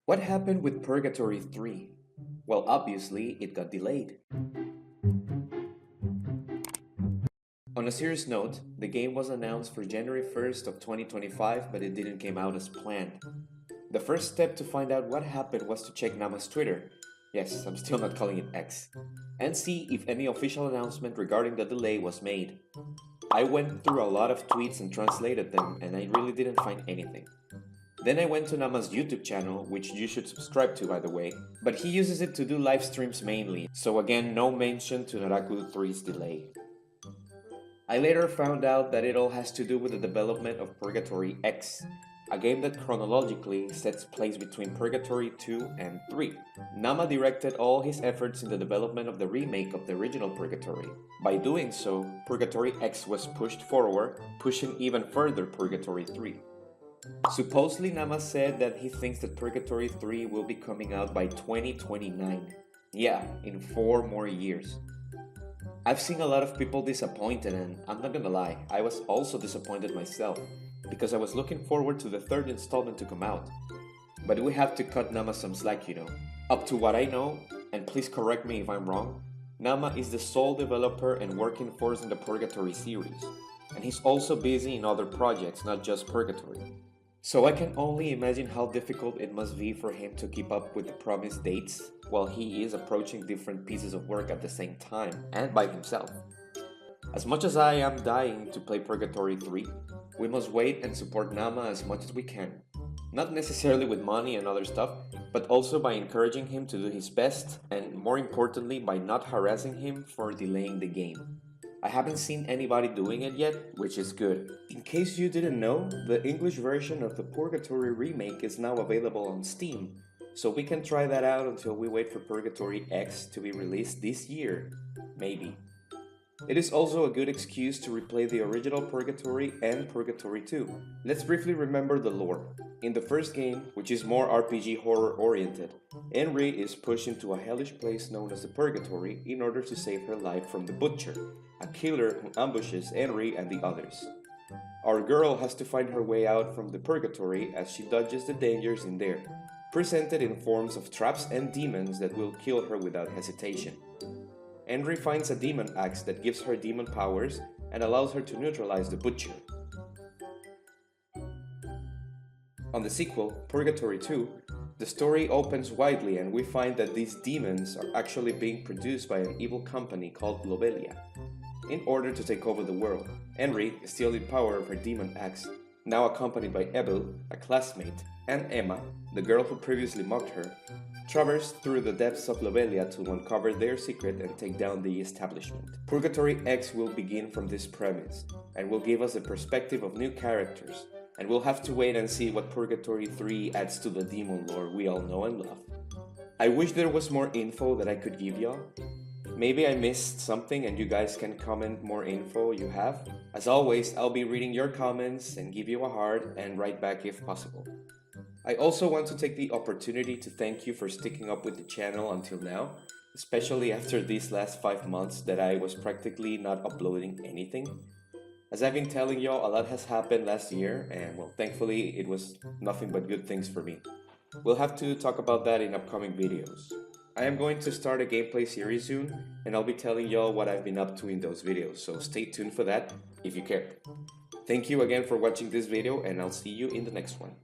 What happened with Purgatory 3? Well, obviously, it got delayed. On a serious note, the game was announced for January 1st of 2025, but it didn't come out as planned. The first step to find out what happened was to check Nama's Twitter. Yes, I'm still not calling it X. And see if any official announcement regarding the delay was made. I went through a lot of tweets and translated them, and I really didn't find anything. Then I went to Nama's YouTube channel, which you should subscribe to by the way, but he uses it to do live streams mainly, so again no mention to Naraku 3's delay. I later found out that it all has to do with the development of Purgatory X, a game that chronologically sets place between Purgatory 2 and 3. Nama directed all his efforts in the development of the remake of the original Purgatory. By doing so, Purgatory X was pushed forward, pushing even further Purgatory 3. Supposedly Nama said that he thinks that Purgatory 3 will be coming out by 2029. Yeah, in 4 more years. I've seen a lot of people disappointed and I'm not gonna lie, I was also disappointed myself because I was looking forward to the third installment to come out. But we have to cut Nama some slack, you know. Up to what I know, and please correct me if I'm wrong, Nama is the sole developer and working force in the Purgatory series. And he's also busy in other projects, not just Purgatory. So I can only imagine how difficult it must be for him to keep up with the promised dates while he is approaching different pieces of work at the same time and by himself. As much as I am dying to play Purgatory 3, we must wait and support Nama as much as we can. Not necessarily with money and other stuff, but also by encouraging him to do his best and more importantly by not harassing him for delaying the game. I haven't seen anybody doing it yet, which is good. In case you didn't know, the English version of the Purgatory remake is now available on Steam, so we can try that out until we wait for Purgatory X to be released this year. Maybe. It is also a good excuse to replay the original Purgatory and Purgatory 2. Let's briefly remember the lore. In the first game, which is more RPG horror oriented, Henry is pushed into a hellish place known as the Purgatory in order to save her life from the Butcher, a killer who ambushes Henry and the others. Our girl has to find her way out from the Purgatory as she dodges the dangers in there, presented in forms of traps and demons that will kill her without hesitation. Henry finds a demon axe that gives her demon powers and allows her to neutralize the Butcher. On the sequel, Purgatory 2, the story opens widely and we find that these demons are actually being produced by an evil company called Lobelia. In order to take over the world, Henry is still in power of her demon axe, now accompanied by Ebel, a classmate, and Emma, the girl who previously mocked her, traverse through the depths of Lobelia to uncover their secret and take down the establishment. Purgatory X will begin from this premise, and will give us a perspective of new characters, and we'll have to wait and see what Purgatory 3 adds to the demon lore we all know and love. I wish there was more info that I could give y'all. Maybe I missed something and you guys can comment more info you have. As always, I'll be reading your comments and give you a heart and write back if possible. I also want to take the opportunity to thank you for sticking up with the channel until now, especially after these last 5 months that I was practically not uploading anything. As I've been telling y'all, a lot has happened last year and well, thankfully it was nothing but good things for me. We'll have to talk about that in upcoming videos. I am going to start a gameplay series soon and I'll be telling y'all what I've been up to in those videos, so stay tuned for that if you care. Thank you again for watching this video and I'll see you in the next one.